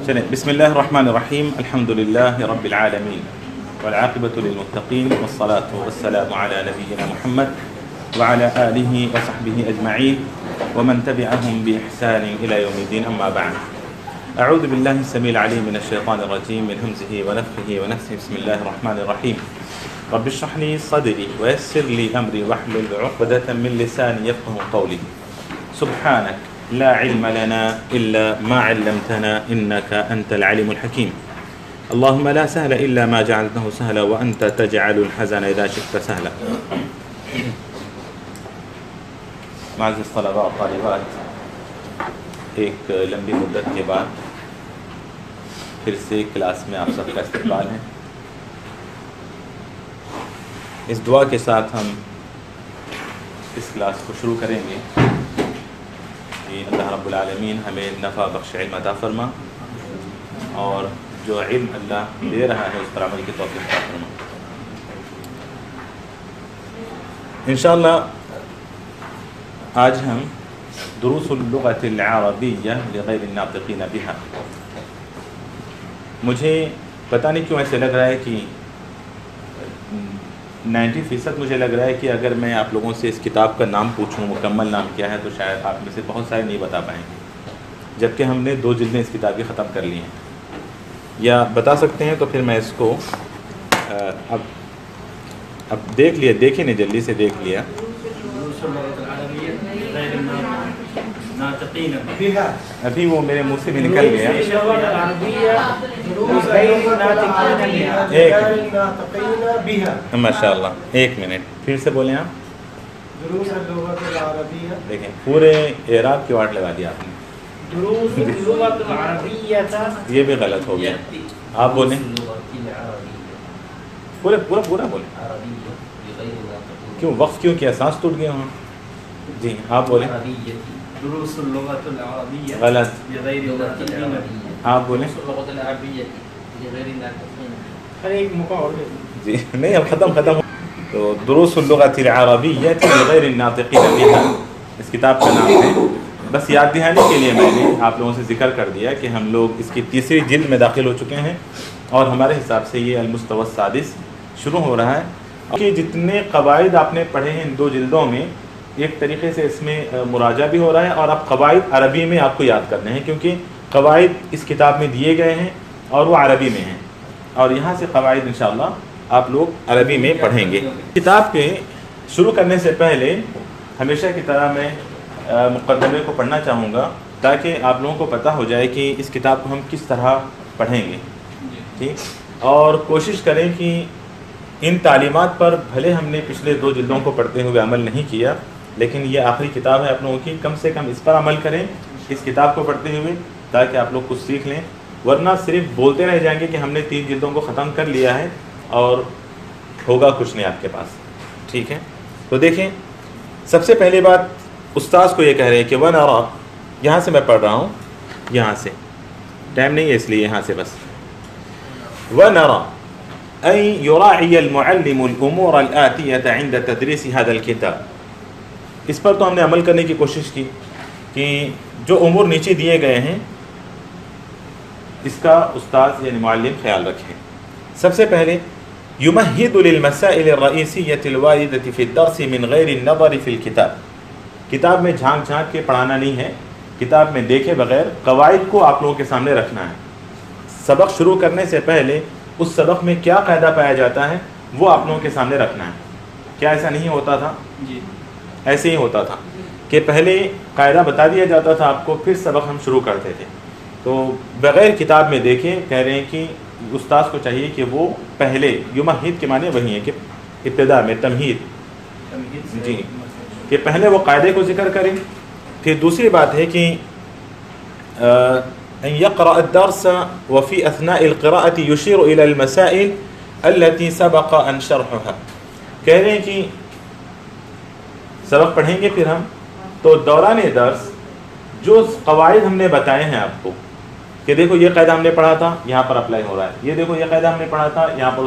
چلیں بسم اللہ الرحمن الرحیم الحمد للہ رب العالمین والعاقبۃ للمتقین والصلاة والسلام علی نبینا محمد وعلى آلہ وصحبہ اجمعین ومن تبعهم بإحسان إلى يوم الدین اما بعد اعوذ باللہ السمیع العلیم من الشیطان الرجیم من ہمزہ ونفخہ ونفثہ بسم اللہ الرحمن الرحیم رب اشرح لي صدری ويسر لي امری واحلل عقدۃ من لسانی یفقهوا قولی سبحانک لا علم لنا إلا ما علمتنا إنك أنت العليم الحكيم اللهم لا سهل إلا ما جعلته سهلا وأنت تجعل الحزن إذا شئت سهلا. معزز الطلباء والطالبات، ایک لمبی مدت کے بعد پھر سے کلاس میں آپ سب کا استقبال ہے. اس دعا کے ساتھ ہم اس کلاس کو شروع کریں گے. اللہ رب العالمین ہمیں نفع بخش علم عطا فرما اور جو علم اللہ دے رہا ہے اس پر عمل کی توفیق عطا فرما. انشاءاللہ آج ہم دروس اللغة العربیہ لغیر الناطقین بہا. مجھے پتہ نہیں کیوں ایسے لگ رہا ہے کہ 90% مجھے لگ رہا ہے کہ اگر میں آپ لوگوں سے اس کتاب کا نام پوچھوں مکمل نام کیا ہے تو شاید آپ میں سے بہت سارے نہیں بتا پائیں گے، جبکہ ہم نے 2 جلدیں اس کتاب کی ختم کر لی ہیں. یا بتا سکتے ہیں تو پھر میں اس کو اب دیکھیں نہیں جلدی سے دیکھ لیا. ابھی وہ میرے منہ سے بھی نکل گیا. ماشاء اللہ، 1 منٹ پھر سے بولیں آپ. دیکھیں پورے اعراب کی واٹ لگا دیا آپ نے. یہ بھی غلط ہو گیا. آپ بولیں پورا بولیں. کیوں وقف کیوں کیا؟ سانس ٹوٹ گئے وہاں. جی آپ بولیں. غلط. آپ بولیں. جی نہیں، اب ختم. تو دروس اللغة العربیة لغیر الناطقین بہا اس کتاب کا نام ہے. بس یاد دہانی کے لیے میں نے آپ لوگوں سے ذکر کر دیا کہ ہم لوگ اس کی 3ری جلد میں داخل ہو چکے ہیں اور ہمارے حساب سے یہ المستوى السادس شروع ہو رہا ہے. کہ جتنے قواعد آپ نے پڑھے ہیں ان 2 جلدوں میں ایک طریقے سے اس میں مراجعہ بھی ہو رہا ہے اور اب قواعد عربی میں آپ کو یاد کرنے ہیں، کیونکہ قواعد اس کتاب میں دیے گئے ہیں اور وہ عربی میں ہیں اور یہاں سے قواعد انشاءاللہ آپ لوگ عربی میں پڑھیں گے. کتاب کے شروع کرنے سے پہلے ہمیشہ کی طرح میں مقدمے کو پڑھنا چاہوں گا تاکہ آپ لوگوں کو پتہ ہو جائے کہ اس کتاب کو ہم کس طرح پڑھیں گے. ٹھیک، اور کوشش کریں کہ ان تعلیمات پر بھلے ہم نے پچھلے 2 جلدوں کو پڑھتے ہوئے عمل نہیں کیا، لیکن یہ آخری کتاب ہے آپ لوگوں کی، کم سے کم اس پر عمل کریں اس کتاب کو پڑھتے ہوئے تاکہ آپ لوگ کچھ سیکھ لیں. ورنہ صرف بولتے رہ جائیں گے کہ ہم نے 3 جلدوں کو ختم کر لیا ہے اور ہوگا کچھ نہیں آپ کے پاس. ٹھیک ہے، تو دیکھیں سب سے پہلی بات استاذ کو یہ کہہ رہے ہیں کہ وَنَرَى، یہاں سے میں پڑھ رہا ہوں، یہاں سے ٹائم نہیں ہے اس لیے یہاں سے بس. وَنَرَى أن يراعي المعلم الأمور الآتية عند تدريس هذا الكتاب. اس پر تو ہم نے عمل کرنے کی کوشش کی کہ جو امور نیچے دیے گئے ہیں اس کا استاذ یعنی معلم خیال رکھیں. سب سے پہلے يمهد للمسائل الرئيسية الواردة في الدرس من غير النظر في الكتاب. کتاب میں جھانک کے پڑھانا نہیں ہے، کتاب میں دیکھے بغیر قواعد کو آپ لوگوں کے سامنے رکھنا ہے. سبق شروع کرنے سے پہلے اس سبق میں کیا قاعدہ پایا جاتا ہے وہ آپ لوگوں کے سامنے رکھنا ہے. کیا ایسا نہیں ہوتا تھا؟ جی ایسے ہی ہوتا تھا کہ پہلے قاعدہ بتا دیا جاتا تھا آپ کو، پھر سبق ہم شروع کرتے تھے. تو بغیر کتاب میں دیکھیں کہہ رہے ہیں کہ استاذ کو چاہیے کہ وہ پہلے، یمہد کے معنی وہی ہے کہ ابتدا میں تمہید، جی کہ پہلے وہ قاعدے کو ذکر کریں. پھر دوسری بات ہے کہ ان يقرأ الدرس وفي اثناء القراءة يشير الى المسائل التي سبق ان شرحها. کہہ رہے ہیں کہ سبق پڑھیں گے پھر ہم تو دوران درس جو قواعد ہم نے بتائے ہیں آپ کو کہ دیکھو یہ قاعدہ ہم نے پڑھا تھا یہاں پر اپلائی ہو رہا ہے، یہ دیکھو یہ قاعدہ ہم نے پڑھا تھا یہاں پر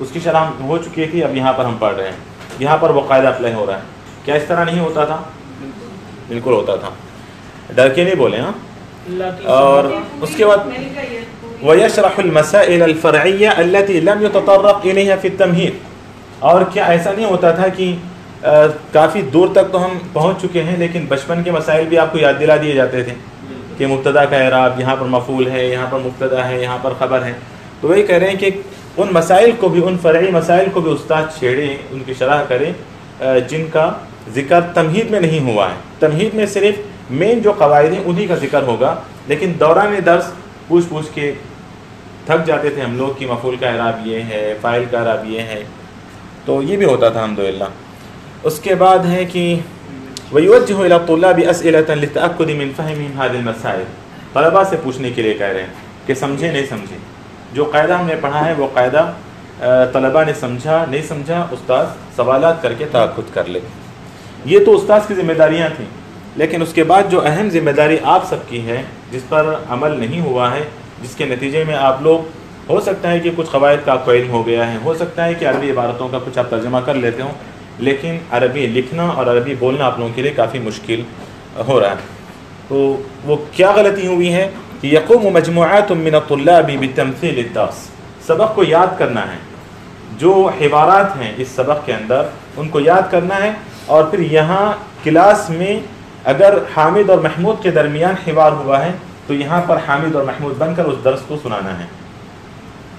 اس کی شرح ہو چکی تھی، اب یہاں پر ہم پڑھ رہے ہیں، یہاں پر وہ قاعدہ اپلائی ہو رہا ہے. کیا اس طرح نہیں ہوتا تھا؟ بالکل ہوتا تھا. ڈر کے نہیں بولے. ہاں اور اس کے بعد وَيَشْرَحُ الْمَسَائِلَ الْفَرْعِيَّةَ الَّتِي لَمْ يُتَطَرَّقْ إِلَيْهَا فِي التَّمْهِيدِ. اور کیا ایسا نہیں ہوتا تھا کہ کافی دور تک تو ہم پہنچ چکے ہیں لیکن بچپن کے مسائل بھی آپ کو یاد دلا دیے جاتے تھے کہ مبتدا کا اعراب یہاں پر مفعول ہے، یہاں پر مبتدا ہے، یہاں پر خبر ہے. تو وہی کہہ رہے ہیں کہ ان مسائل کو بھی، ان فرعی مسائل کو بھی استاد چھیڑیں، ان کی شرح کریں جن کا ذکر تمہید میں نہیں ہوا ہے. تمہید میں صرف مین جو قواعد ہیں انہی کا ذکر ہوگا، لیکن دوران درس پوچھ کے تھک جاتے تھے ہم لوگ کہ مفعول کا اعراب یہ ہے، فاعل کا اعراب یہ ہے. تو یہ بھی ہوتا تھا الحمدللہ. اس کے بعد ہے کہ وَيُوَجِّهُ إِلَى الطُّلَّابِ أَسْئِلَةً لِلتَّأَكُّدِ مِنْ فَهْمِهِمْ هَذِهِ الْمَسَائِلِ. طلباء سے پوچھنے کے لیے کہہ رہے ہیں کہ سمجھے نہیں سمجھے. جو قاعدہ ہم نے پڑھا ہے وہ قاعدہ طلباء نے سمجھا نہیں سمجھا، استاد سوالات کر کے تأکد کر لے. یہ تو استاد کی ذمہ داریاں تھیں، لیکن اس کے بعد جو اہم ذمہ داری آپ سب کی ہے جس پر عمل نہیں ہوا ہے، جس کے نتیجے میں آپ لوگ ہو سکتا ہے کہ کچھ قواعد کا آپ کو علم ہو گیا ہے، ہو سکتا ہے کہ عربی عبارتوں کا کچھ آپ ترجمہ کر لیتے ہوں، لیکن عربی لکھنا اور عربی بولنا آپ لوگوں کے لیے کافی مشکل ہو رہا ہے. تو وہ کیا غلطی ہوئی ہے کہ یقوم مجموعات من الطلاب بتمثیل الدرس. سبق کو یاد کرنا ہے، جو حوارات ہیں اس سبق کے اندر ان کو یاد کرنا ہے، اور پھر یہاں کلاس میں اگر حامد اور محمود کے درمیان حوار ہوا ہے تو یہاں پر حامد اور محمود بن کر اس درس کو سنانا ہے.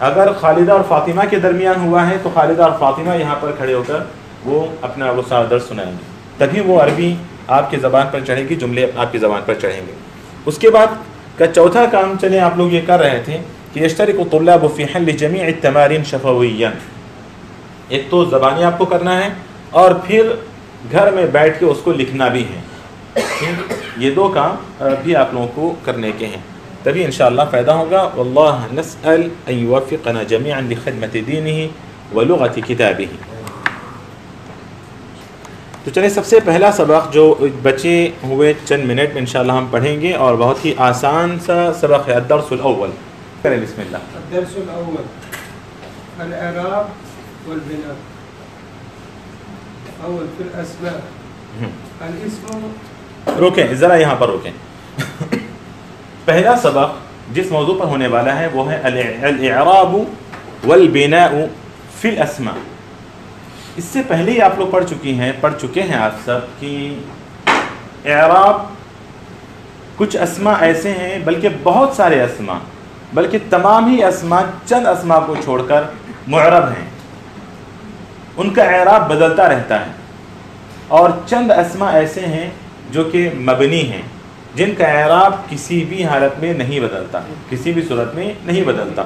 اگر خالدہ اور فاطمہ کے درمیان ہوا ہے تو خالدہ اور فاطمہ یہاں پر کھڑے ہو کر وہ اپنا وہ سارا درس سنائیں گے، تبھی وہ عربی آپ کی زبان پر چڑھے گی، جملے آپ کی زبان پر چڑھیں گے. اس کے بعد کا چوتھا کام چلیں آپ لوگ یہ کر رہے تھے کہ یشترک الطلاب فی حل جمیع التمارین شفویاً. ایک تو زبانی آپ کو کرنا ہے اور پھر گھر میں بیٹھ کے اس کو لکھنا بھی ہے. یہ دو کام بھی آپ لوگوں کو کرنے کے ہیں، تبھی انشاءاللہ فائدہ ہوگا. واللہ نسأل ان یوفقنا جمیعا لخدمت دینہ ولغت کتابہ. تو چلیں سب سے پہلا سبق جو بچے ہوئے چند منٹ میں انشاءاللہ ہم پڑھیں گے، اور بہت ہی آسان سا سبق ہے. الدرس الاول. کریں بسم اللہ. الدرس الاول الاعراب والبناء. اول فی الاسماء الاسم. روکیں ذرا یہاں پر روکیں. پہلا سبق جس موضوع پر ہونے والا ہے وہ ہے الاعراب والبناء فی الاسماء. اس سے پہلے ہی آپ لوگ پڑھ چکے ہیں آپ سب کہ اعراب کچھ اسماء ایسے ہیں، بلکہ بہت سارے اسماء، بلکہ تمام ہی اسماء چند اسماء کو چھوڑ کر معرب ہیں، ان کا اعراب بدلتا رہتا ہے. اور چند اسماء ایسے ہیں جو کہ مبنی ہیں، جن کا اعراب کسی بھی حالت میں نہیں بدلتا، کسی بھی صورت میں نہیں بدلتا.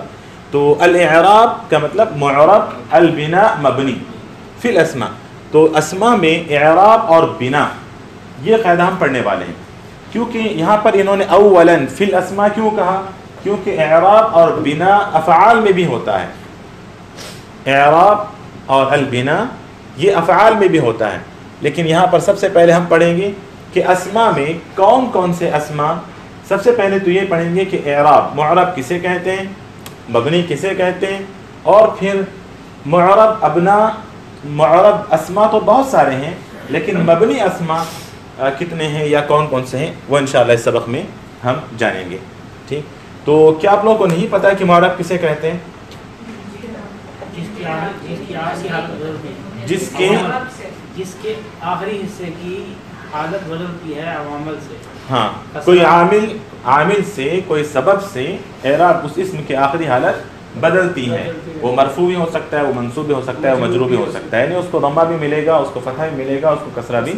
تو الاعراب کا مطلب معرب، البناء مبنی فی الاسماء. تو اسماء میں اعراب اور بنا یہ قاعدہ ہم پڑھنے والے ہیں، کیونکہ یہاں پر انہوں نے اولا فی الاسماء کیوں کہا؟ کیونکہ اعراب اور بنا افعال میں بھی ہوتا ہے. اعراب اور البنا یہ افعال میں بھی ہوتا ہے، لیکن یہاں پر سب سے پہلے ہم پڑھیں گے کہ اسماء میں کون کون سے اسماء. سب سے پہلے تو یہ پڑھیں گے کہ اعراب معرب کسے کہتے ہیں، مبنی کسے کہتے ہیں، اور پھر معرب ابنا. معرب اسماء تو بہت سارے ہیں، لیکن مبنی اسماء کتنے ہیں یا کون کون سے ہیں وہ انشاءاللہ اس سبق میں ہم جانیں گے. ٹھیک، تو کیا آپ لوگوں کو نہیں پتہ کہ معرب کسے کہتے ہیں؟ جس کے آخری حصے کی حالت بدلتی ہے عوامل سے. ہاں، کوئی عامل سے، کوئی سبب سے اعراب اس اسم کی آخری حالت بدلتی ہے. وہ مرفوع بھی ہو سکتا ہے، وہ منصوب بھی ہو سکتا ہے، وہ مجرور بھی ہو سکتا ہے، یعنی اس کو ضمہ بھی ملے گا، اس کو فتحہ بھی ملے گا، اس کو کسرہ بھی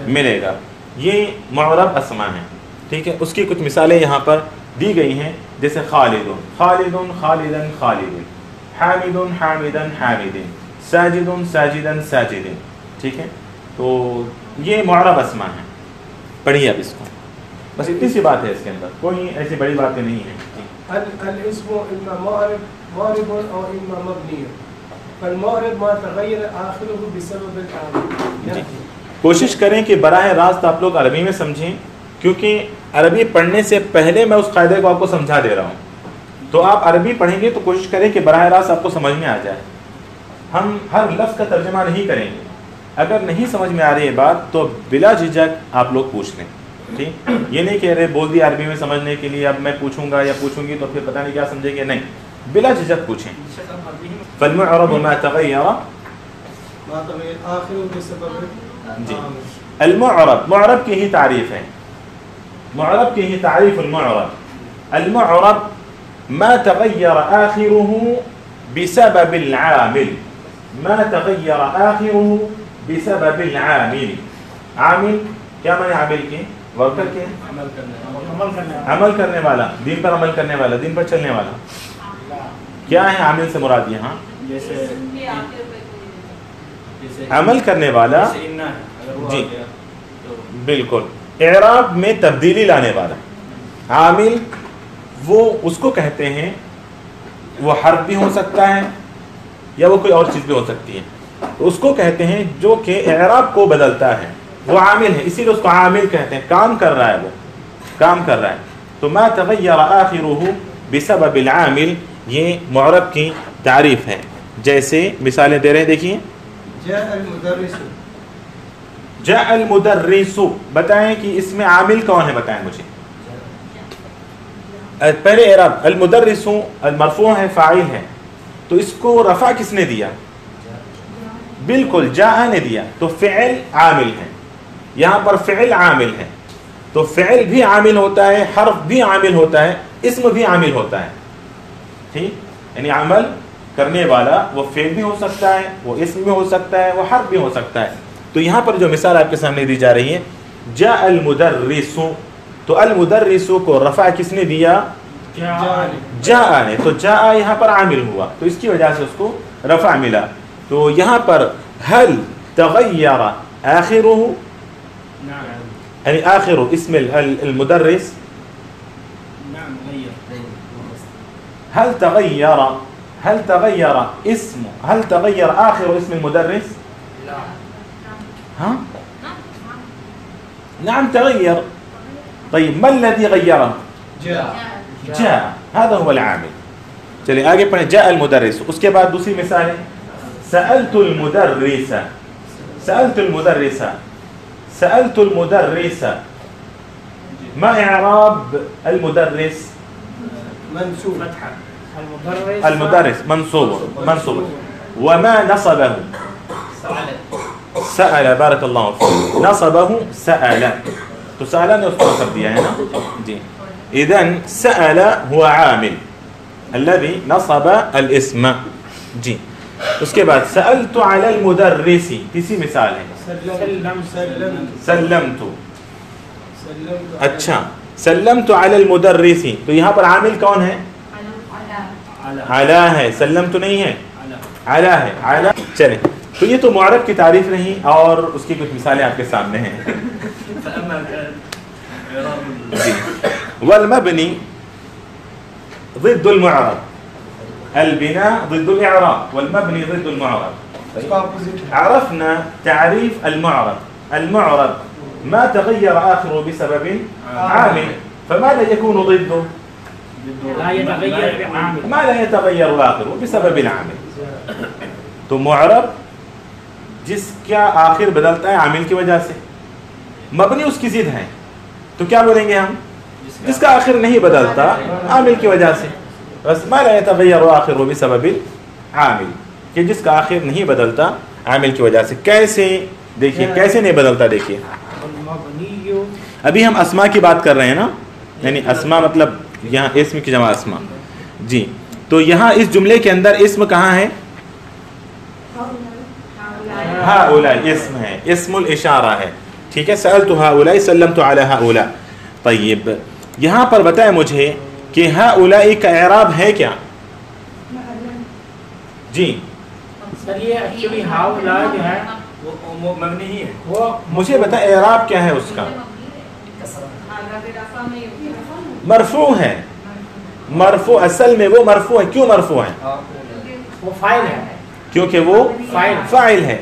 ملے گا. یہ معرب اسماء ہیں. ٹھیک ہے، اس کی کچھ مثالیں یہاں پر دی گئی ہیں، جیسے خالد خالدن خالدن خالدن، حامد حامدن حامدن، ساجد ساجدن ساجدن. ٹھیک ہے، تو یہ معرب اسماء ہیں. پڑھیے اب اس کو، بس اتنی سی بات ہے، اس کے اندر کوئی ایسی بڑی باتیں نہیں ہیں. الاسم اما معرب او اما مبنی. فالمعرب ما تغیر آخره بسبب العامل. کوشش کریں کہ براہ راست آپ لوگ عربی میں سمجھیں، کیونکہ عربی پڑھنے سے پہلے میں اس قاعدے کو آپ کو سمجھا دے رہا ہوں. تو آپ عربی پڑھیں گے تو کوشش کریں کہ براہ راست آپ کو سمجھ میں آ جائے. ہم ہر لفظ کا ترجمہ نہیں کریں گے. اگر نہیں سمجھ میں آ رہی ہے بات تو بلا جھجک آپ لوگ پوچھ لیں. ٹھیک، یہ نہیں کہ ارے بول دی عربی میں سمجھنے کے لیے اب میں پوچھوں گا یا پوچھوں گی تو پھر پتہ نہیں کیا سمجھیں گے، نہیں، بلا جھجک پوچھیں. فالمعرب ما تغیر ما تغیر آخر بسبب جی المعرب، معرب کی ہی تعریف ہے، معرب کی ہی تعریف المعرب. المعرب ما تغیر آخره بسبب العامل، ما تغیر آخره بسبب العامل. عامل کیا معنی عامل کے؟ ورکر کے، عمل کرنے والا، دین پر عمل کرنے والا، دین پر چلنے والا. کیا ہے عامل سے مراد یہاں؟ عمل کرنے والا، جی بالکل، اعراب میں تبدیلی لانے والا. عامل وہ اس کو کہتے ہیں، وہ حرف بھی ہو سکتا ہے یا وہ کوئی اور چیز بھی ہو سکتی ہے، اس کو کہتے ہیں جو کہ اعراب کو بدلتا ہے، وہ عامل ہے، اسی لیے اس کو عامل کہتے ہیں، کام کر رہا ہے، وہ کام کر رہا ہے. تو ما تغیر آخرہ بسبب العامل یہ معرب کی تعریف ہے. جیسے مثالیں دے رہے ہیں، دیکھیے. جاء المدرس، جاء المدرس، بتائیں کہ اس میں عامل کون ہے، بتائیں مجھے. پہلے اعراب، المدرس المرفوع ہے، فاعل ہے، تو اس کو رفع کس نے دیا؟ بالکل جاء نے دیا، تو فعل عامل ہے، یہاں پر فعل عامل ہے، تو فعل بھی عامل ہوتا ہے، حرف بھی عامل ہوتا ہے، اسم بھی عامل ہوتا ہے. ٹھیک، یعنی عمل کرنے والا وہ فعل بھی ہو سکتا ہے، وہ اسم بھی ہو سکتا ہے، وہ حرف بھی ہو سکتا ہے. تو یہاں پر جو مثال آپ کے سامنے دی جا رہی ہے، جاء المدرس، تو المدرس کو رفع کس نے دیا؟ جاء نے، تو جاء یہاں پر عامل ہوا، تو اس کی وجہ سے اس کو رفع ملا. تو یہاں پر هل تغیر آخرہ، یعنی آخر اسم المدرس، هل تغیر اسم، هل تغیر آخر اسم المدرس؟ ها؟ نعم تغير. طيب ما الذي غيره؟ جاء، هذا هو العامل. چلیں آگے پڑھیں. جاء المدرس، اس کے بعد دوسری مثال ہے، سألت المدرس، سألت المدرس، سألت المدرس. ما إعراب المدرس؟ منسوب، المدرس منصوب، منصوب. وما نصبه؟ سأل، بارك الله فيك، نصبه سأل، تو سأل نے اس کو نصب دیا ہے نا. جی اذن سأل هو عامل الذي نصب الاسم. جی اس کے بعد سألت على المدرس، تیسری مثال ہے سلمت. اچھا سلمت على المدرس، تو یہاں پر عامل کون ہے؟ علا ہے، سلمت نہیں ہے، علا ہے، علا. چلیں تو یہ تو معرب کی تعریف نہیں، اور اس کی کچھ مثالیں آپ کے سامنے ہیں. والمبني ضد المعرب، البناء ضد الإعراب، والمبني ضد المعرب. عرفنا تعريف المعرب. المعرب ما تغير آخره بسبب عامل، فماذا يكون ضده؟ لا يتغير بعامل، ما لا يتغير آخره بسبب العامل. تو معرب جس کا آخر بدلتا ہے عامل کی وجہ سے، مبنی اس کی ضد ہے، تو کیا بولیں گے ہم؟ جس کا آخر نہیں بدلتا عامل کی وجہ سے. بس ما لا يتغير آخره بسبب العامل، کہ جس کا آخر نہیں بدلتا عامل کی وجہ سے. کیسے؟ دیکھیے کیسے نہیں بدلتا. دیکھیے ابھی ہم اسما کی بات کر رہے ہیں نا، یعنی اسما مطلب یہاں اسم کی جمع اسما. جی تو یہاں اس جملے کے اندر اسم کہاں ہے؟ ہؤلاء اسم ہے، اسم الاشارہ ہے. ٹھیک ہے، سألت ہؤلاء، سلمت علی ہؤلاء. طیب یہاں پر بتائیں مجھے کہ ہؤلاء کا اعراب ہے کیا؟ جی سر یہ ایکچولی ہؤلاء جو ہے وہ مبنی ہی ہے، وہ مجھے بتا اعراب کیا ہے اس کا؟ مرفوع ہے، مرفوع اصل میں وہ مرفوع ہے. کیوں مرفوع ہے؟ وہ فاعل ہے، کیونکہ وہ فاعل ہے.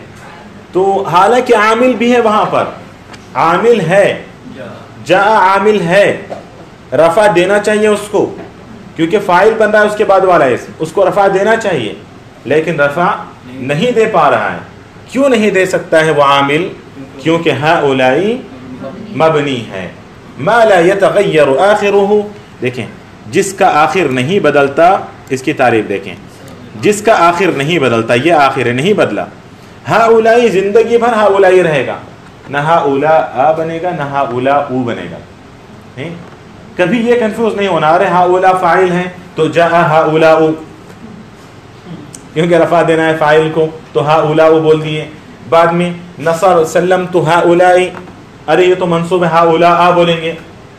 تو حالانکہ عامل بھی ہے، وہاں پر عامل ہے، جاء عامل ہے، رفع دینا چاہیے اس کو، کیونکہ فاعل بن رہا ہے اس کے بعد والا اسم، اس کو رفع دینا چاہیے، لیکن رفع نہیں دے پا رہا ہے. کیوں نہیں دے سکتا ہے وہ عامل؟ کیونکہ ہؤلاء مبنی ہے. ما لا يتغير آخره، دیکھیں جس کا آخر نہیں بدلتا، اس کی تعریف دیکھیں، جس کا آخر نہیں بدلتا، یہ آخر نہیں بدلا، ہؤلاء زندگی بھر ہؤلاء رہے گا، نہ ہؤلاء بنے گا نہ ہؤلاء بنے گا. کبھی یہ کنفیوز نہیں ہونا، ارے ہؤلاء فاعل ہیں تو جاء ہؤلاء، کیونکہ رفع دینا ہے فاعل کو تو ہؤلاء بول دیے. بعد میں نصر سلمت ہؤلاء، ارے یہ تو منصوب ہے ہؤلاء بولیں گے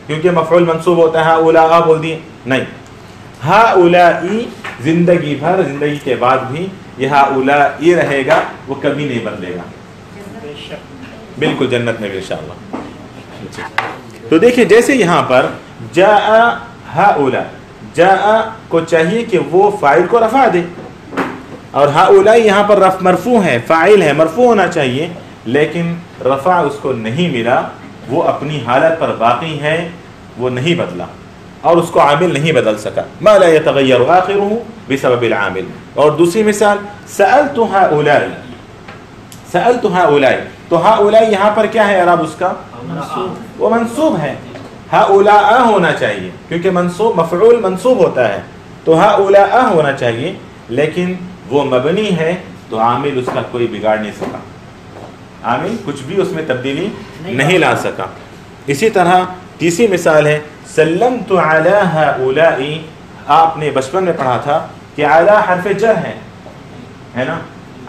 کیونکہ مفعول منصوب ہوتا ہے، ہؤلاء بول دیے. نہیں، ہؤلاء زندگی بھر، زندگی کے بعد بھی یہ ہؤلاء رہے گا، وہ کبھی نہیں بدلے گا، بالکل جنت میں بھی انشاءاللہ. تو دیکھیں جیسے یہاں پر جاء ہؤلاء، جاء کو چاہیے کہ وہ فاعل کو رفع دے، اور ہؤلاء یہاں پر مرفوع ہے، فاعل ہے، مرفوع ہونا چاہیے، لیکن رفع اس کو نہیں ملا، وہ اپنی حالت پر باقی ہے، وہ نہیں بدلا اور اس کو عامل نہیں بدل سکا. ما لا يتغير آخره بسبب العامل. اور دوسری مثال سألت هؤلاء، سألت هؤلاء، تو ہؤلاء یہاں پر کیا ہے اعراب اس کا؟ وہ منصوب ہے، ہؤلاء ہونا چاہیے کیونکہ منصوب مفعول منصوب ہوتا ہے، تو ہؤلاء ہونا چاہیے، لیکن وہ مبنی ہے تو عامل اس کا کوئی بگاڑ نہیں سکا، عامل کچھ بھی اس میں تبدیلی نہیں لا سکا. اسی طرح تیسری مثال ہے سلمت علی ہؤلاء، آپ نے بچپن میں پڑھا تھا کہ علی حرف جر ہے نا،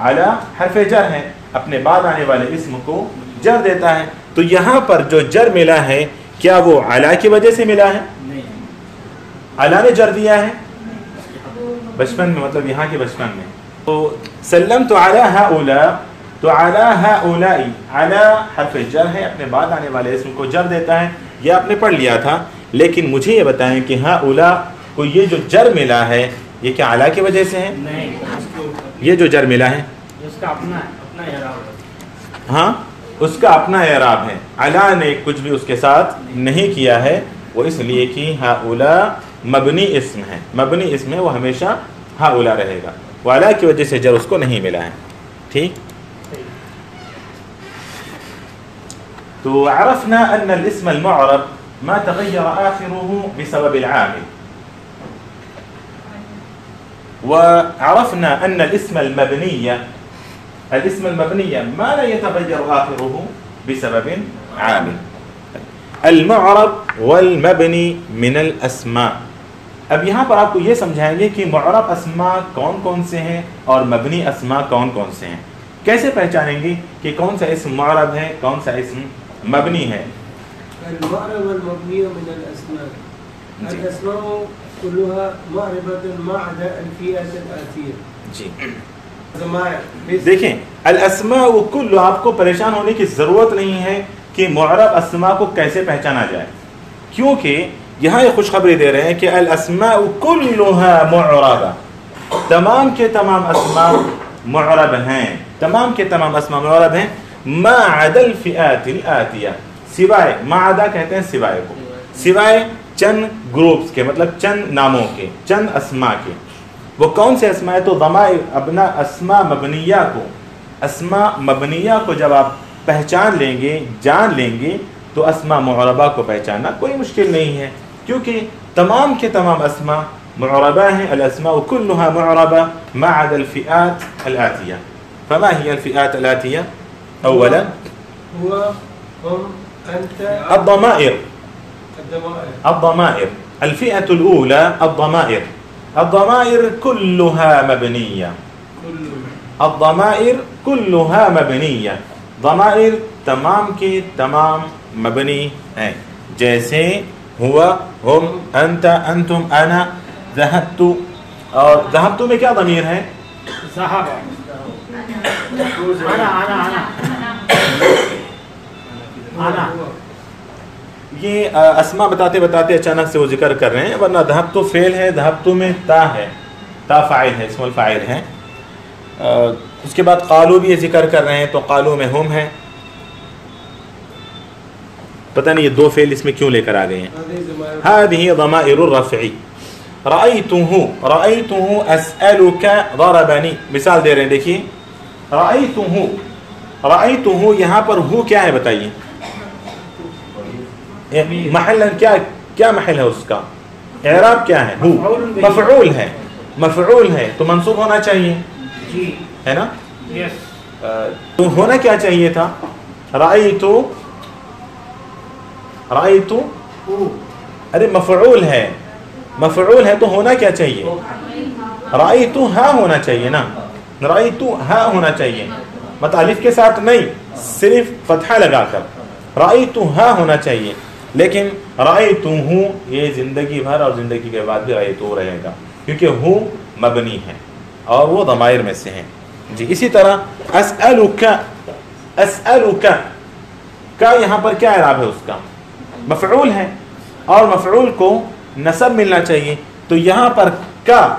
علی حرف جر ہے، اپنے بعد آنے والے اسم کو جر دیتا ہے. تو یہاں پر جو جر ملا ہے کیا وہ علی کی وجہ سے ملا ہے؟ علی نے جر دیا ہے بچپن میں، مطلب یہاں کے بچپن میں. تو سلمت علی ہؤلاء، تو علی ہؤلاء، علی حرف جر ہے، اپنے بعد آنے والے اسم کو جر دیتا ہے، یہ آپ نے پڑھ لیا تھا. لیکن مجھے یہ بتائیں کہ ہؤلاء کو یہ جو جر ملا ہے یہ کیا علی کی وجہ سے ہے؟ نہیں، یہ جو جر ملا ہے اس کا اپنا اعراب، ہاں اس کا اپنا اعراب ہے، علی نے کچھ بھی اس کے ساتھ نہیں کیا ہے، وہ اس لیے کہ ہؤلاء مبنی اسم ہے، مبنی اسم ہے، وہ ہمیشہ ہؤلاء رہے گا، وہ علی کی وجہ سے جر اس کو نہیں ملا ہے. ٹھیک، تو عرفنا ان الاسم المعرب ما تغير آخره بسبب العامل، وعرفنا ان الاسم المبني، الاسم المبني ما لا يتغير آخره بسبب عامل. المعرب والمبني من الاسماء. اب یہاں پر آپ کو یہ سمجھائیں گے کہ معرب اسماء کون کون سے ہیں اور مبنی اسماء کون کون سے ہیں. کیسے پہچانیں گے کہ کون سا اسم معرب ہے کون سا اسم مبنی ہے؟ المعرب والمبني من الأسماء، الأسماء كلها معربة ما عدا الفئات الآتية. جی دیکھیں الاسماء کل، آپ کو پریشان ہونے کی ضرورت نہیں ہے کہ معرب اسماء کو کیسے پہچانا جائے، کیونکہ یہاں یہ خوشخبری دے رہے ہیں کہ الاسماء كلها معربة، تمام کے تمام اسماء معرب ہیں، تمام کے تمام اسماء معرب ہیں، ما عدا الفئات الآتیہ، سوائے، ما عدا کہتے ہیں سوائے کو، سوائے چند گروپس کے، مطلب چند ناموں کے، چند اسماء کے. وہ کون سے اسماء ہے؟ تو ضمائر، ابنا اسماء مبنیہ کو، اسماء مبنیہ کو جب آپ پہچان لیں گے، جان لیں گے، تو اسماء معربہ کو پہچاننا کوئی مشکل نہیں ہے، کیونکہ تمام کے تمام اسماء معربہ ہیں. الاسماء كلها معربة ما عدا الفئات الآتية. فما هي الفئات الآتية؟ اولا هو هم أنت الضمائر، الضمائر. الضمائر الفئة الأولى الضمائر، الضمائر كلها مبنية، كلها الضمائر كلها مبنية، ضمائر تمام کے تمام مبنی ہیں، جیسے ہوا، ہم، انت، انتم، انا، ذهبت. اور ذهبت میں کیا ضمیر ہے؟ صحابہ، انا یہ اسماء بتاتے بتاتے اچانک سے وہ ذکر کر رہے ہیں، ورنہ ذهبت فعل ہے، ذهبت میں تا ہے، تا فاعل ہے، اسم الفاعل ہے. اس کے بعد قالو بھی یہ ذکر کر رہے ہیں، تو قالو میں ہم ہے. پتہ نہیں یہ دو فعل اس میں کیوں لے کر آ گئے ہیں. هذه ضمائر الرفع. رأيته، رأيته أسألك ضربني، مثال دے رہے ہیں، دیکھیے رأيته، رأيته یہاں پر ہو کیا ہے بتائیے؟ محل کیا محل ہے اس کا؟ اعراب کیا ہے؟ ہو مفعول ہے تو منصوب ہونا چاہیے جی ہے نا. یس تو ہونا کیا چاہیے تھا؟ رأیتو ارے مفعول ہے تو ہونا کیا چاہیے؟ رأیتو ہا ہونا چاہیے نا. رأیتو ہا ہونا چاہیے مطلب الف کے ساتھ نہیں، صرف فتحہ لگا کر رأیتو ہا ہونا چاہیے. لیکن رأیتو ہوں یہ زندگی بھر اور زندگی کے بعد بھی رأیتو رہے گا کیونکہ ہوں مبنی ہے اور وہ ضمائر میں سے ہیں. جی اسی طرح اسألک کا یہاں پر کیا اعراب ہے؟ اس کا مفعول ہے اور مفعول کو نصب ملنا چاہیے. تو یہاں پر کا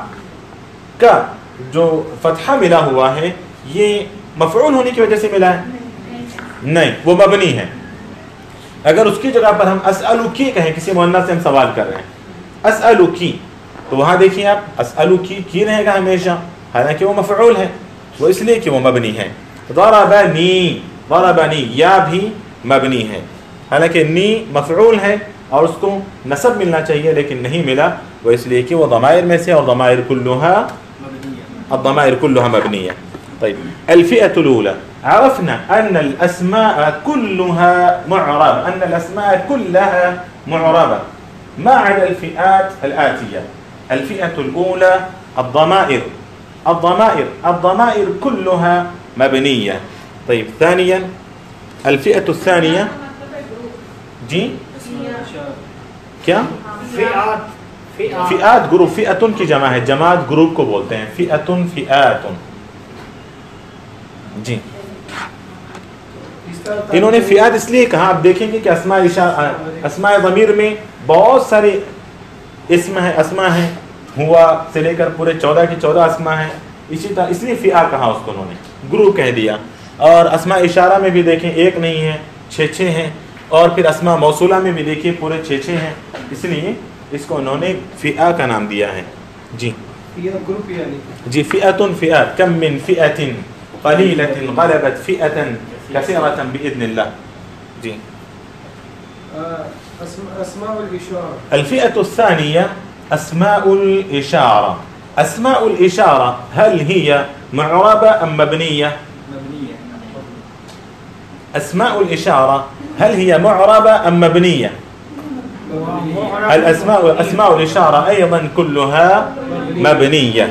جو فتحہ ملا ہوا ہے یہ مفعول ہونے کی وجہ سے ملا ہے؟ نہیں، وہ مبنی ہے. اگر اس کی جگہ پر ہم اسألکی کہیں، کسی مؤنث سے ہم سوال کر رہے ہیں اسألکی، تو وہاں دیکھیے آپ اسألکی کی رہے گا ہمیشہ، حالانکہ وہ مفعول ہے، وہ اس لیے کہ وہ مبنی ہے. ضربنی یا بھی مبنی ہے، حالانکہ نی مفعول ہے اور اس کو نصب ملنا چاہیے لیکن نہیں ملا، وہ اس لیے کہ وہ ضمائر میں سے اور ضمائر كلها مبنية. طيب الفئة الأولى عرفنا أن الأسماء كلها معربة ما عدا الفئات الآتية. الفئة الأولى الضمائر كلها مبنية. طيب ثانيا الفئة الثانية جی کیا؟ فئات گروپ، فئتن کی جمع ہے، جماعت گروپ کو بولتے ہیں فئتن فئاتن. جی انہوں نے فئات اس لیے کہا، آپ دیکھیں گے کہ اسماء ضمیر میں بہت سارے اسماء ہیں، ہوا سے لے کر پورے 14 کی 14 اسماء ہیں. اسی طرح اس لیے فئہ کہا اس کو، انہوں نے گروپ کہہ دیا. اور اسماء اشارہ میں بھی دیکھیں ایک نہیں ہے، 6 ہیں. اور پھر اسماء موصولہ میں بھی دیکھیے پورے 6 ہیں، اس لیے اس کو انہوں نے فئہ کا نام دیا ہے. جی گروپ یعنی جی فئتن فئات کم من فئۃ قلیلۃ غلبت فئۃ کثیرۃ باذن اللہ. جی اسماء الاشارہ. الفئة الثانية اسماء الاشارة. اسماء الاشارة هل هي معربة ام مبنية؟ اسماء الاشارة هل هي معربة ام مبنية؟ اسماء الاشارة ايضا كلها مبنية.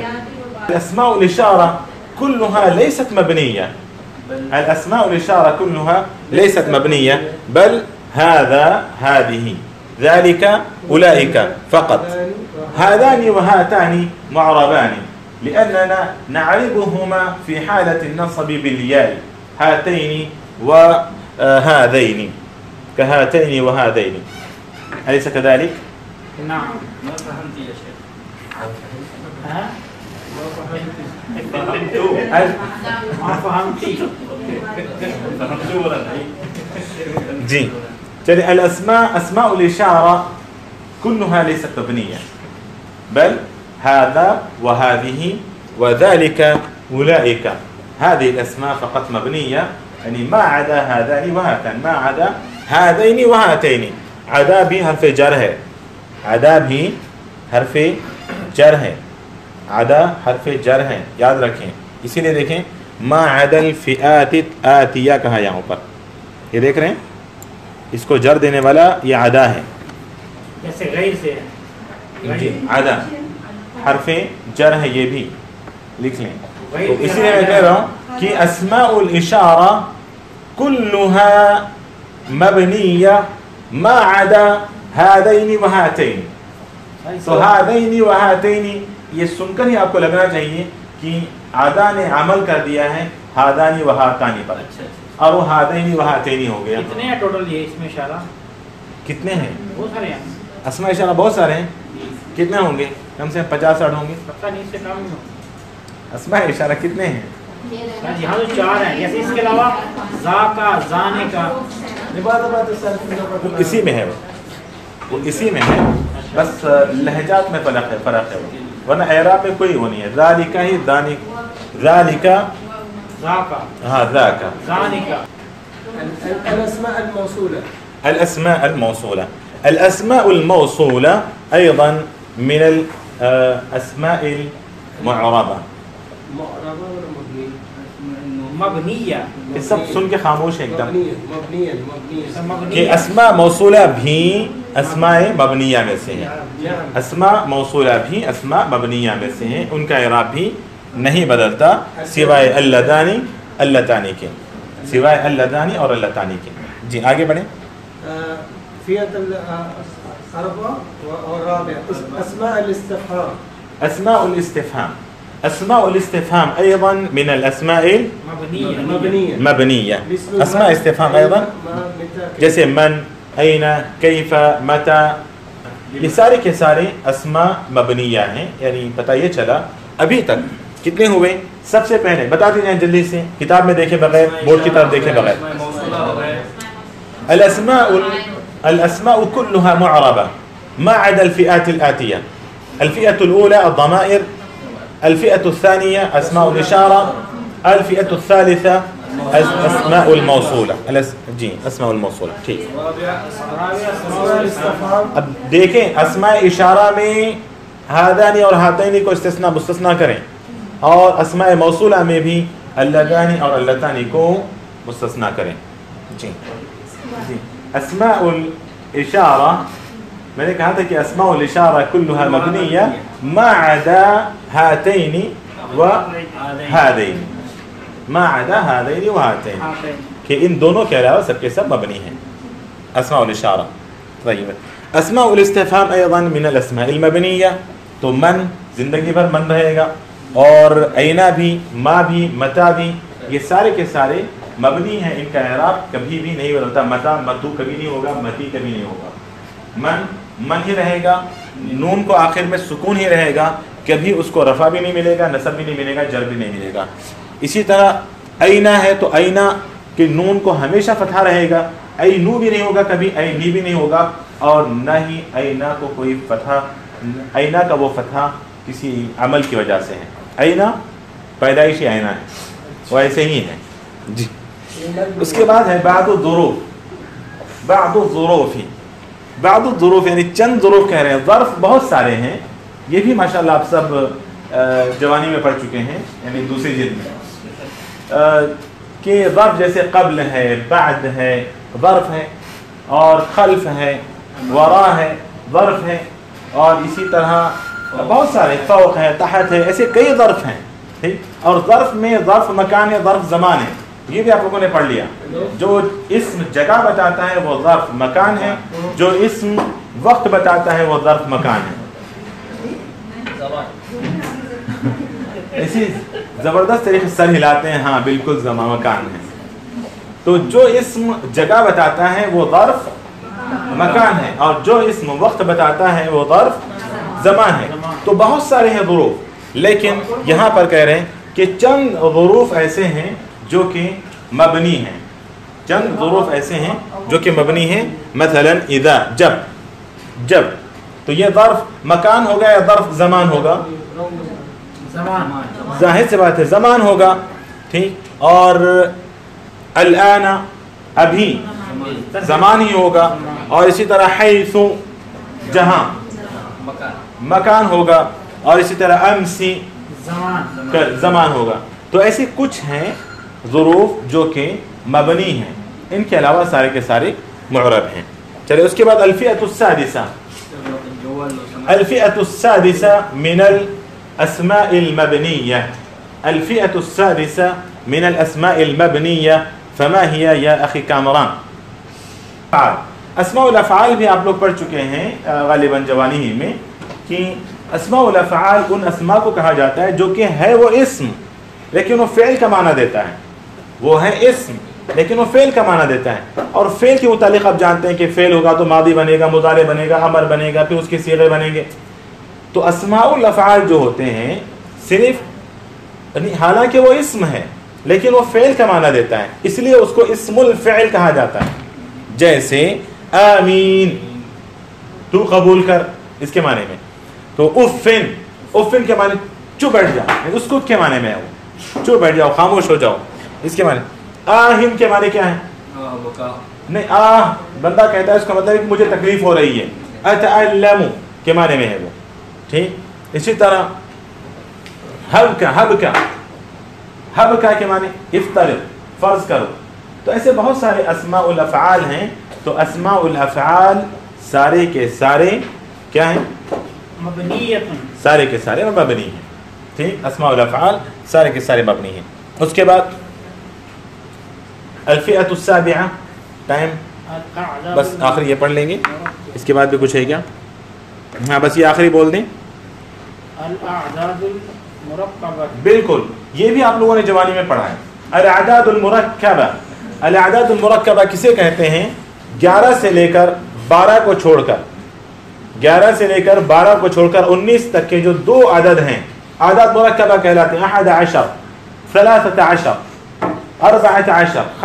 الاسماء الاشارة كلها ليست مبنية. الاسماء الاشارة كلها ليست مبنية، بل هذا هذه ذلك اولئك فقط. هذان وهاتان معربان لاننا نعربهما في حالة النصب بالياء، هاتين وهذين، كهاتين وهذين، أليس كذلك؟ نعم. ما فهمت يا شيخ. جی چلیے. اسماء الاشارة كلها ليست مبنية، بل هذا وهذه وذلك أولئك، هذه الأسماء فقط مبنية، يعني ما عدا هذان وهاتان، ما عدا هذين وهاتين. عدا بھی حرف جر ہے، عدا بھی حرف جر ہے، عدا حرف جر ہے، یاد رکھیں. اسی لیے دیکھیں ما عدا الفئات آتیہ کہا یہاں پر، یہ دیکھ رہے ہیں اس کو جر دینے والا یہ عدا ہے. جیسے غیر سے جی عدا حرف جر ہے، یہ بھی لکھ لیں. تو اسی لیے میں کہہ رہا ہوں کہ اسماء الاشارہ كلها مبنیہ ما عدا هذين وهاتين. تو هذين وهاتين یہ سن کر ہی آپ کو لگنا چاہیے کہ عدا نے عمل کر دیا ہے هذان وهاتان پر، اور وہ هذين وهاتين ہو گیا. کتنے ہیں ٹوٹل یہ اس میں اشارہ؟ کتنے ہیں؟ بہت سارے ہیں. اسماء اشارہ بہت سارے ہیں. کتنے ہوں گے؟ کم سے کم 50-60 ہوں گے. پتہ نہیں، اس سے کم ہی ہو. اسماء اشارہ کتنے ہیں؟ یہاں تو 4 ہیں، جیسے اس کے علاوہ ذا کا، زانے کا، اسی میں ہے، وہ اسی میں ہے، بس لہجات میں فرق ہے، ورنہ اعراب میں کوئی وہ نہیں ہے. ذالک ہی ذالک، ذا کا، ہاں ذاک. زانے کا. الاسماء الموصولة الأسماء الموصولة. الأسماء الموصولة أيضا من الأسماء المعربة. معربة ولا مبنية؟ مبنية. یہ سب سن کے خاموش ہے ایک دم مبنية مبنية کہ اسماء موصولہ بھی اسماء مبنیہ میں سے ہیں. اسماء موصولہ بھی اسماء مبنیہ میں سے ہیں، ان کا اعراب بھی نہیں بدلتا سوائے اللذانی اللتانی کے، سوائے اللذانی اور اللتانی کے. جی آگے بڑھیں. فئة الأربعة والرابع أسماء الاستفهام. اسماء الاستفهام. اسماء الاستفهام ايضا من الاسماء المبنية. اسماء استفهام ايضا جیسے من، اين، كيف، متى، یہ سارے کے سارے اسماء مبنیہ ہیں. یعنی پتہ یہ چلا ابھی تک کتنے ہوئے. سب سے پہلے بتا دیں جلدی سے، کتاب میں دیکھے بغیر، بورڈ کی طرف دیکھے بغیر. الاسماء كلها معربة ما عدا الفئات الآتية. الفئة الأولى الضمائر، الفئة الثانية أسماء الإشارة، الفئة الثالثة أسماء الموصولة. جی اسماء الموصولة. ٹھیک. اب دیکھیں اسماء اشارہ میں ہادانی اور ہاتینی کو استثناء مستثنیٰ کریں، اور اسماء موصولہ میں بھی اللذانی اور اللتانی کو مستثنیٰ کریں. جی جی اسماء الاشارہ میں نے کہا تھا کہ اسماء الاشارہ كلها مبنیہ ما عدا هاتین و هذین، ما عدا هذین و هاتین، کہ ان دونوں کے علاوہ سب کے سب مبنی ہیں اسماء الاشارہ. طيب اسماء الاستفهام ايضا من الاسماء المبنیہ. تو من زندگی بھر من رہے گا، اور اینا بھی، ما بھی، متا بھی، یہ سارے کے سارے مبنی ہیں. ان کا اعراب کبھی بھی نہیں بدلتا. متا متو کبھی نہیں ہوگا، متی کبھی نہیں ہوگا. من من ہی رہے گا، نون کو آخر میں سکون ہی رہے گا، کبھی اس کو رفع بھی نہیں ملے گا، نصب بھی نہیں ملے گا، جر بھی نہیں ملے گا. اسی طرح اینا ہے تو اینا کہ نون کو ہمیشہ فتحہ رہے گا، اینو بھی نہیں ہوگا کبھی، اینی بھی نہیں ہوگا، اور نہ ہی اینا کو کوئی فتحہ، اینا کا وہ فتحہ کسی عمل کی وجہ سے ہے. اینا پیدائشی اینا ہے، وہ ایسے ہی ہے. جی اس کے بعد ہے بعض الظروف. بعض الظروف ہی، بعض الظروف یعنی چند ظروف کہہ رہے ہیں. ظرف بہت سارے ہیں، یہ بھی ماشاءاللہ آپ سب جوانی میں پڑھ چکے ہیں، یعنی دوسری جلد میں، کہ ظرف جیسے قبل ہے، بعد ہے ظرف ہے، اور خلف ہے، وراء ہے ظرف ہے، اور اسی طرح بہت سارے، فوق ہے، تحت ہے، ایسے کئی ظرف ہیں. ٹھیک. اور ظرف میں ظرف مکان ہے، ظرف زمان ہے. یہ بھی آپ لوگوں نے پڑھ لیا. جو اسم جگہ بتاتا ہے وہ ظرف مکان ہے، جو اسم وقت بتاتا ہے وہ ظرف مکان ہے. اسی زبردست طریقے سے سر ہلاتے ہیں. ہاں بالکل زمان مکان ہے. تو جو اسم جگہ بتاتا ہے وہ ظرف مکان ہے، اور جو اسم وقت بتاتا ہے وہ ظرف زمان ہے. تو بہت سارے ہیں ظروف، لیکن یہاں پر کہہ رہے ہیں کہ چند ظروف ایسے ہیں جو کہ مبنی ہیں. چند ظروف ایسے ہیں جو کہ مبنی ہیں. مثلا اذا، جب تو یہ ظرف مکان ہوگا یا ظرف زمان ہوگا؟ ظاہر سے بات ہے زمان ہوگا. ٹھیک. اور الان، ابھی زمان ہی ہوگا. اور اسی طرح حیث، جہاں، مکان ہوگا. اور اسی طرح امسی، زمان ہوگا. تو ایسے کچھ ہیں ظروف جو کہ مبنی ہیں، ان کے علاوہ سارے کے سارے معرب ہیں. چلے اس کے بعد الفئة السادسة. الفئة السادسة من الأسماء المبنية. الفئة السادسة من الأسماء المبنية فما هي يا أخي كامران؟ اسماء الافعال بھی آپ لوگ پڑھ چکے ہیں غالباً جوانی ہی میں، کہ اسماء الافعال ان اسماء کو کہا جاتا ہے جو کہ ہے وہ اسم لیکن وہ فعل کا معنی دیتا ہے. وہ ہے اسم لیکن وہ فعل کا معنی دیتا ہے. اور فعل کے متعلق آپ جانتے ہیں کہ فعل ہوگا تو ماضی بنے گا، مضارع بنے گا، امر بنے گا، پھر اس کے صیغے بنیں گے. تو اسماء الافعال جو ہوتے ہیں صرف حالانکہ وہ اسم ہے لیکن وہ فعل کا معنی دیتا ہے، اس لیے اس کو اسم الفعل کہا جاتا ہے. جیسے آمین، تو قبول کر، اس کے معنی میں. تو افن، افن کے معنی چپ بیٹھ جا، اس کو کے معنی میں ہے وہ چپ بیٹھ جاؤ، خاموش ہو جاؤ، اس کے معنی. آہن کے معنی کیا ہے؟ نہیں بندہ کہتا ہے اس کا مطلب ہے کہ مجھے تکلیف ہو رہی ہے، اتعلم کے معنی میں ہے وہ، ٹھیک. اسی طرح حبکا کے معنی افترض، فرض کرو. تو ایسے بہت سارے اسماء الافعال ہیں. تو اسماء الافعال سارے کے سارے کیا ہیں؟ مبنیۃ، سارے کے سارے مبنی ہیں. ٹھیک، اسماء الافعال سارے کے سارے مبنی ہیں. اس کے بعد الفئۃ السابعہ، ٹائم بس آخری یہ پڑھ لیں گے، اس کے بعد بھی کچھ ہے کیا؟ ہاں بس یہ آخری بول دیں. الاعداد المرکبہ، بالکل، یہ بھی آپ لوگوں نے جوانی میں پڑھا ہے. الاعداد المرکبہ، الاعداد المرکبہ کسے کہتے ہیں؟ 11 سے لے کر 12 کو چھوڑ کر، 11 سے لے کر 12 کو چھوڑ کر 19 تک کے جو 2 عدد ہیں اعداد مرکبہ کہلاتے ہیں. 11 13 14 15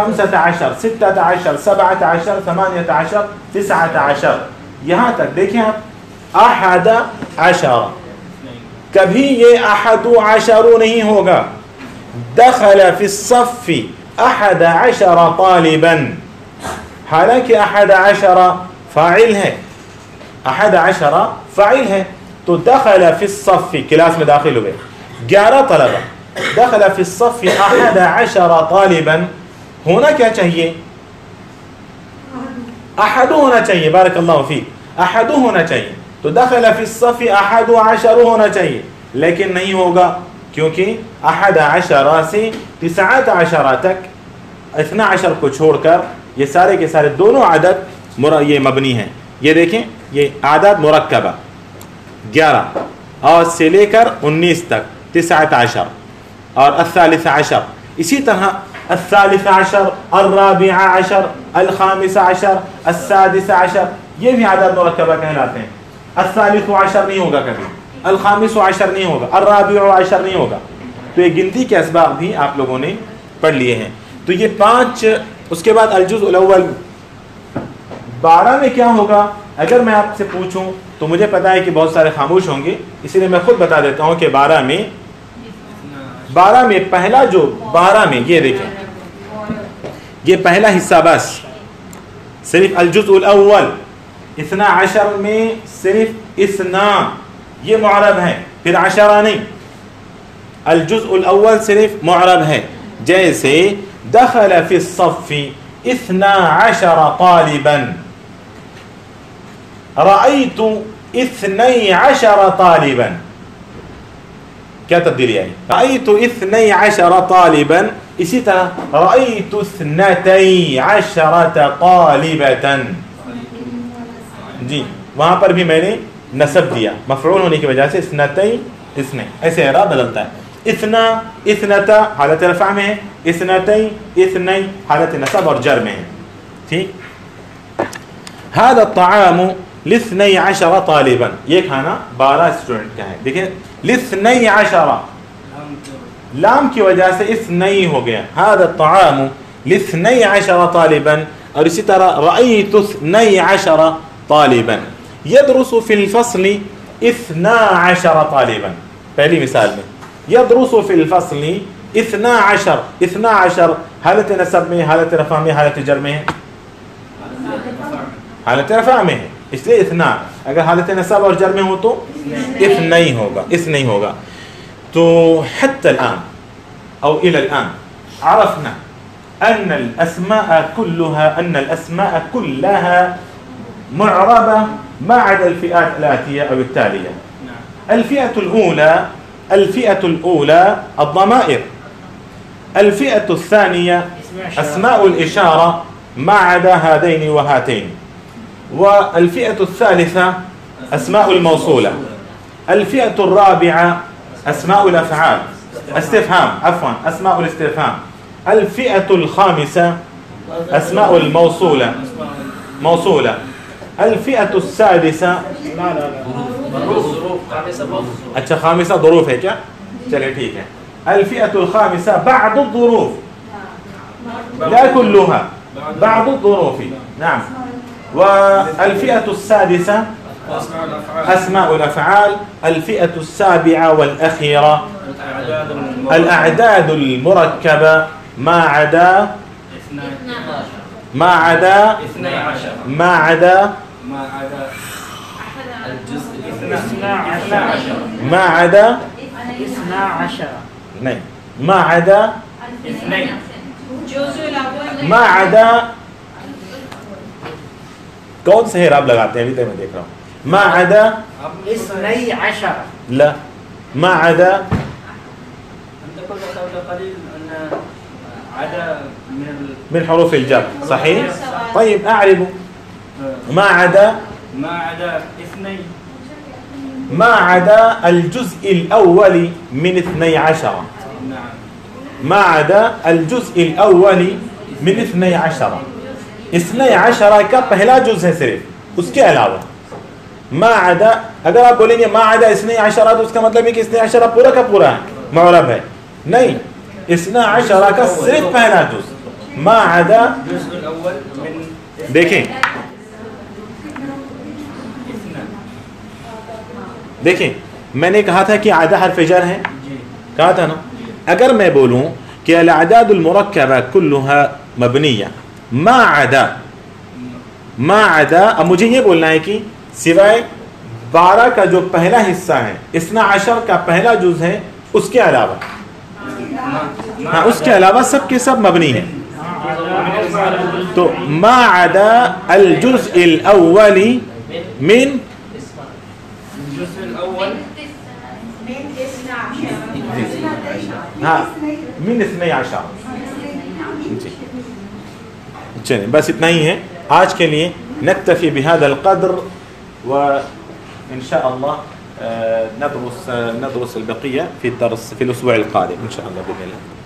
16 17 18 19 یہاں تک. دیکھیں آپ 11، کبھی یہ 11 نہیں ہوگا. دخل فی الصف 11 طالبا، حالانکہ 11 فاعل ہے، 11 فاعل ہے. تو دخل فی الصف، کلاس میں داخل ہوئے 11 طلبہ. دخل فی الصف 11 طالبا، ہونا کیا چاہیے؟ احد ہونا چاہیے. بارک اللہ فیک، احد ہونا چاہیے. تو دخل فی الصف 11 ہونا چاہیے، لیکن نہیں ہوگا، کیونکہ 11 سے 19 تک 12 کو چھوڑ کر یہ سارے کے سارے دونوں عدد یہ مبنی ہیں. یہ دیکھیں، یہ اعداد مرکبہ 11 اور سے لے کر 19 تک 19 اور 13. اسی طرح 13 14 15 16 یہ بھی اعداد مرکبہ کہلاتے ہیں. 13 نہیں ہوگا کبھی، 15 نہیں ہوگا، 14 نہیں ہوگا. تو یہ گنتی کے اسباب بھی آپ لوگوں نے پڑھ لیے ہیں. تو یہ 5. اس کے بعد الجزء الاول 12 میں کیا ہوگا؟ اگر میں آپ سے پوچھوں تو مجھے پتا ہے کہ بہت سارے خاموش ہوں گے، اسی لیے میں خود بتا دیتا ہوں کہ 12 میں پہلا جو 12 میں یہ دیکھیں، یہ پہلا حصہ بس صرف الجزء الاول 12 میں صرف اثنا یہ معرب ہے، پھر 10 نہیں. الجزء الاول صرف معرب ہے. جیسے دخل فی الصف 12 طالبا، رأیت 12 طالبا. کیا تبدیلی آئی؟ رأیت 12 طالبا. اسی طرح رأیت 12 طالبة. جی وہاں پر بھی میں نے نصب دیا، مفعول ہونے کی وجہ سے 12 ایسے اعراب بدلتا ہے. اثنا اثنتا حالت رفع میں ہے، اثنتین اثنین حالت نصب اور جر میں ہے. ٹھیک. هذا الطعام ل12 طالبا، یہ کھانا 12 اسٹوڈنٹ کا ہے. دیکھیں ل12 لام کی وجہ سے اثنین ہو گیا. هذا الطعام ل12 طالبا. اور اسی طرح رأيت 12 طالبا. يدرس في الفصل 12 طالبا. پہلی مثال میں يدرس في الفصل 12 حالت نصب میں، حالت رفع میں، حالت جر میں ہے، حالت رفع میں ہے، اس لیے 12. اگر حالت نصب اور جر میں ہو تو اثنين ہوگا، اثنين ہوگا. تو حتى الآن أو إلى الآن عرفنا أن الأسماء كلها معربة ما عدا الفئات الآتية أو التالية. الفئة الأولى الضمائر. الفئة الثانية أسماء الإشارة ما عدا هذين وهاتين. والفئة الثالثة أسماء الموصولة. الفئة الرابعة أسماء الأفعال استفهام، عفوا أسماء الاستفهام. الفئة الخامسة أسماء الموصولة موصولة. الفئة السادسة اچھا خامسہ ظروف ہے کیا؟ چلے ٹھیک ہے. الفئة الخامسة بعض الظروف لا كلها، بعض الظروف. نعم. والفئة السادسة أسماء الأفعال. الفئة السابعة والأخيرة الأعداد المركبة ما عدا ما عدا 12 ما عدا ما عدا الجزء 12 ما عدا 12 نہیں ما عدا ما عدا کون سے اعراب لگاتے ہیں ابھی تک میں دیکھ رہا ہوں ما عدا 12 لا ما عدا أنت قلت قبل قليل أن عدا من حروف الجر صحيح طيب أعرب ما عدا ما عدا 2 ما عدا الجزء الأول من 12 نعم ما عدا الجزء الأول من 12 12 کا پہلا جز ہے صرف اس کے علاوہ ما عدا اگر آپ بولیں گے ما عدا 12 تو اس کا مطلب ہے کہ 12 پورا کا پورا ہے معرب ہے نہیں 12 کا صرف پہلا جز ما عدا الجزء الأول من دیکھیں 2 میں نے کہا تھا کہ عدا حرف جر ہے جی کہا تھا نا اگر میں بولوں کہ الاعداد المرکبہ كلها مبنیہ ما عدا اب مجھے یہ بولنا ہے کہ سوائے 12 کا جو پہلا حصہ ہے 12 کا پہلا جز ہے اس کے علاوہ ہاں اس کے علاوہ سب کے سب مبنی ہیں تو ما عدا الجزء الاول من الجزء الأول ہاں من 12 چلیں بس اتنا ہی ہے آج کے لیے نکتفی بهذا القدر وإن شاء الله ندرس البقية في الأسبوع القادم إن شاء الله بإذن الله